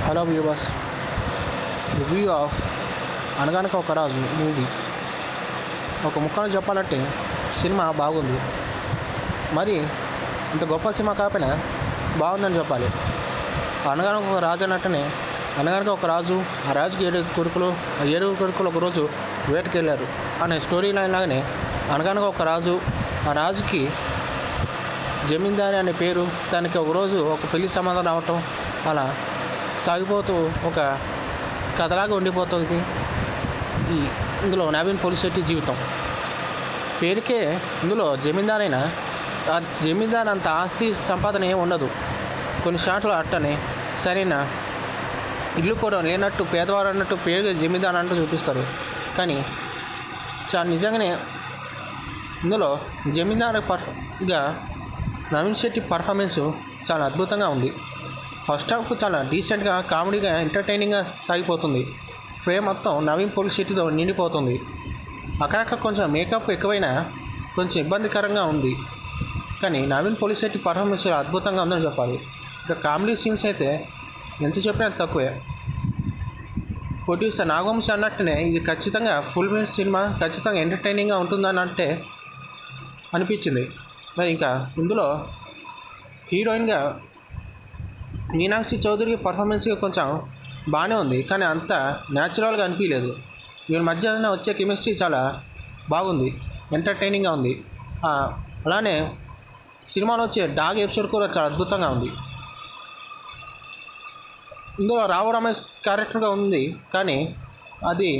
Hello viewers, review of అనగనగా ఒక రాజు movie. ఒక ముక్కను చెప్పాలంటే సినిమా బాగుంది. మరి ఇంత గొప్ప సినిమా కాకపోయినా బాగుందని చెప్పాలి. అనగనగా ఒక రాజు అన్నట్టునే అనగనగా ఒక రాజు, ఆ రాజుకి 7 కొడుకులు, ఆ 7 కొడుకులు ఒకరోజు వేటకి వెళ్ళారు అనే స్టోరీ లైన్ లాగానే అనగనగా ఒక రాజు, ఆ రాజుకి జమీందారి అనే పేరు, దానికి ఒకరోజు ఒక పెళ్లి సంబంధం రావటం, అలా సాగిపోతూ ఒక కథలాగా ఉండిపోతుంది ఇందులో నవీన్ పోలిశెట్టి జీవితం. పేరుకే ఇందులో జమీందారైనా ఆ జమీందారు అంత ఆస్తి సంపాదన ఏమి ఉండదు. కొన్ని షాట్లు అట్టనే సరైన ఇల్లు కూడా లేనట్టు, పేదవారు అన్నట్టు పేరుగా జమీందారు అంటూ చూపిస్తారు. కానీ నిజంగానే ఇందులో జమీందారుగా నవీన్ శెట్టి పర్ఫార్మెన్సు చాలా అద్భుతంగా ఉంది. ఫస్ట్ హాఫ్ చాలా డీసెంట్గా, కామెడీగా, ఎంటర్టైనింగ్గా సాగిపోతుంది. ఫ్రేమ్ మొత్తం నవీన్ పోలిశెట్టితో నిండిపోతుంది. అక్కడక్కడ కొంచెం మేకప్ ఎక్కువైనా కొంచెం ఇబ్బందికరంగా ఉంది. కానీ నవీన్ పోలిశెట్టి పర్ఫార్మెన్స్ అద్భుతంగా ఉందని చెప్పాలి. ఇక కామెడీ సీన్స్ అయితే ఎంత చెప్పినా తక్కువే. ప్రొడ్యూసర్ నాగవంశీ అన్నట్టునే ఇది ఖచ్చితంగా ఫుల్ మీల్స్ సినిమా, ఖచ్చితంగా ఎంటర్టైనింగ్గా ఉంటుందని అంటే అనిపించింది. మరి ఇంకా ఇందులో హీరోయిన్గా మీనాక్షి చౌదరి పర్ఫార్మెన్స్గా కొంచెం బాగానే ఉంది, కానీ అంత న్యాచురల్గా అనిపించలేదు. వీళ్ళ మధ్య వచ్చే కెమిస్ట్రీ చాలా బాగుంది, ఎంటర్టైనింగ్గా ఉంది. అలానే సినిమాలో వచ్చే డాగ్ ఎపిసోడ్ కూడా చాలా అద్భుతంగా ఉంది. ఇందులో రావు రమేష్ క్యారెక్టర్గా ఉంది, కానీ అది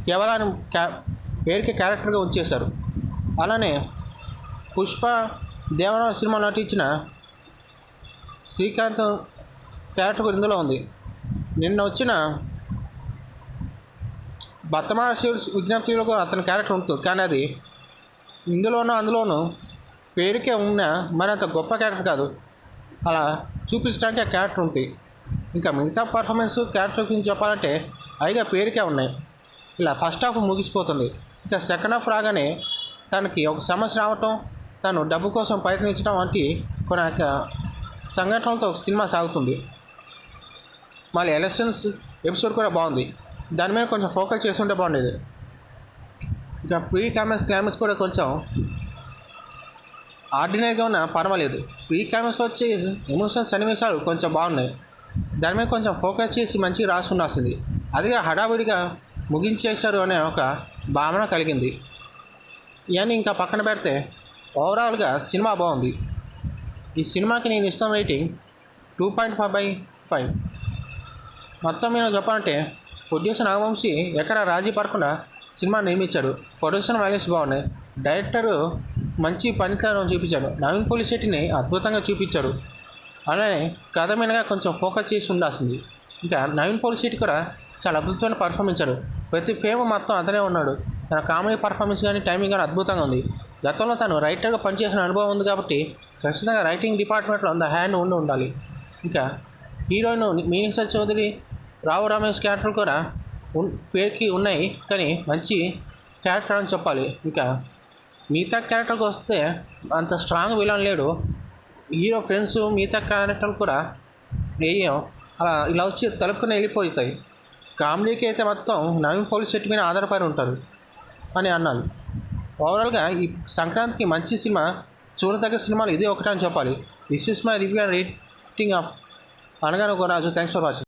కేవలం పేరుకే క్యారెక్టర్గా ఉంచేశారు. అలానే పుష్ప, దేవరా సినిమా నటించిన శ్రీకాంత్ క్యారెక్టర్ కూడా ఇందులో ఉంది. నిన్న వచ్చిన బత్తమాల శివుడు విజ్ఞప్తిలో అతని క్యారెక్టర్ ఉంటుంది, కానీ అది అందులోనూ పేరుకే ఉన్న మరి అంత గొప్ప క్యారెక్టర్ కాదు. అలా చూపించడానికి ఆ క్యారెక్టర్ ఉంది. ఇంకా మిగతా పర్ఫార్మెన్స్ క్యారెక్టర్ గురించి చెప్పాలంటే అయిగా పేరుకే ఉన్నాయి. ఇలా ఫస్ట్ హాఫ్ ముగిసిపోతుంది. ఇంకా సెకండ్ హాఫ్ రాగానే తనకి ఒక సమస్య రావటం, తను డబ్బు కోసం ప్రయత్నించడం వంటి కొన్ని సంఘటనలతో ఒక సినిమా సాగుతుంది. మళ్ళీ ఎలక్షన్స్ ఎపిసోడ్ కూడా బాగుంది. దాని మీద కొంచెం ఫోకస్ చేస్తుంటే బాగుండేది. ఇంకా ప్రీ క్లైమాక్స్ కూడా కొంచెం ఆర్డినరీగా ఉన్నా పర్వాలేదు. ప్రీ క్లైమాక్స్లో వచ్చే ఎమోషనల్ సన్నివేశాలు కొంచెం బాగున్నాయి. దాని మీద కొంచెం ఫోకస్ చేసి మంచిగా రాసి ఉండాల్సింది. అదిగా హడావిడిగా ముగించేశారు అనే ఒక భావన కలిగింది. ఇవన్నీ ఇంకా పక్కన పెడితే ఓవరాల్గా సినిమా బాగుంది. ఈ సినిమాకి నేను ఇష్టం రేటింగ్ 2.5/5. మొత్తం మీద చెప్పాలంటే ప్రొడ్యూసర్ నాగవంశీ ఎక్కడ రాజీ పడకుండా సినిమా నిర్మించాడు. ప్రొడక్షన్ వాల్యూస్ బాగున్నాయి. డైరెక్టరు మంచి పనితనం చూపించాడు. నవీన్ పోలిశెట్టిని అద్భుతంగా చూపించాడు. అలానే కథ మీదగా కొంచెం ఫోకస్ చేసి ఉండాల్సింది. ఇంకా నవీన్ పోలిశెట్టి కూడా చాలా అద్భుతమైన పర్ఫార్మెన్స్ ఇచ్చాడు. ప్రతి ఫేమ్ మొత్తం అతనే ఉన్నాడు. తన కామెడీ పర్ఫార్మెన్స్ కానీ, టైమింగ్ కానీ అద్భుతంగా ఉంది. గతంలో తను రైటర్గా పనిచేసిన అనుభవం ఉంది కాబట్టి ఖచ్చితంగా రైటింగ్ డిపార్ట్మెంట్లో అంత హ్యాండ్ ఉండాలి. ఇంకా హీరోయిన్ మీనాక్షి చౌదరి, రావు రమేష్ క్యారెక్టర్ కూడా పేరుకి ఉన్నాయి, కానీ మంచి క్యారెక్టర్ అని చెప్పాలి. ఇంకా మిగతా క్యారెక్టర్కి వస్తే అంత స్ట్రాంగ్ విలన్ లేడు. హీరో ఫ్రెండ్స్ మిగతా క్యారెక్టర్లు కూడా వేయం అలా ఇలా వచ్చి తలుపుకుని వెళ్ళిపోతాయి. కామెడీకి అయితే మొత్తం నవీన్ పోలిశెట్టి మీద ఆధారపడి ఉంటారు అని అన్నాను. ఓవరాల్గా ఈ సంక్రాంతికి మంచి సినిమా, చూడదగ్గ సినిమాలు ఇదే ఒకటి అని చెప్పాలి. This is my review and rating of అనగనగా ఒక రాజు. Thanks for watching.